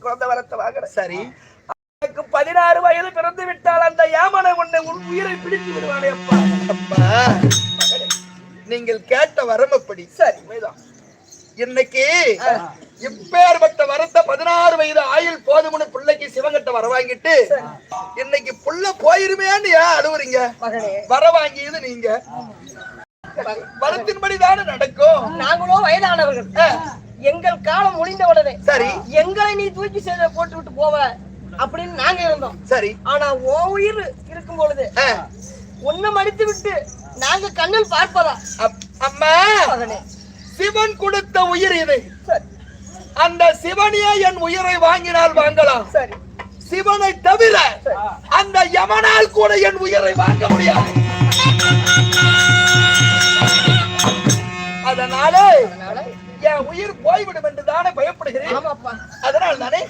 குழந்தை வரத்தை வாங்குற. சரி, 16 வயது பிறந்து விட்டால் அந்த யாமனை உன்னை உயிரை பிடித்து விடுவானே அப்பா. அப்பா நீங்கள் கேட்ட வரம்பப்படி சரி இன்னைக்கு இப்பேற்பட்ட வரத்த 16 வயது ஆயுள் போதும்னு பிள்ளைக்கு சிவங்கிட்ட வர வாங்கிட்டு இன்னைக்கு புள்ள போயிருமேன்னு ஏன் அழுவுறீங்க? வர வாங்கியது நீங்க, வரத்தின்படி தானே நடக்கும். நாங்களோ வயதானவர்கள், எங்கள் காலம் முடிந்தவுடனே சரி எங்களை நீ தூக்கி போட்டு விட்டு போவ அப்படின்னு நாங்க இருந்தோம். சரி, ஆனா உன் உயிர் இருக்கும் பொழுது உன்னை மடித்து விட்டு நாங்க கண்ணில் பார்ப்பதா? அம்மா, சிவன் கொடுத்த உயிர் இது. அந்த சிவனையே என் உயிரை வாங்கினால் வாங்கலாம். சரி, சிவனை தவிர அந்த யமனால் கூட என் உயிரை வாங்க முடியாது. அதனால என் உயிர் போய்விடும் என்று தானே பயப்படுகிறேன். ஆமாப்பா, அதனால் தானே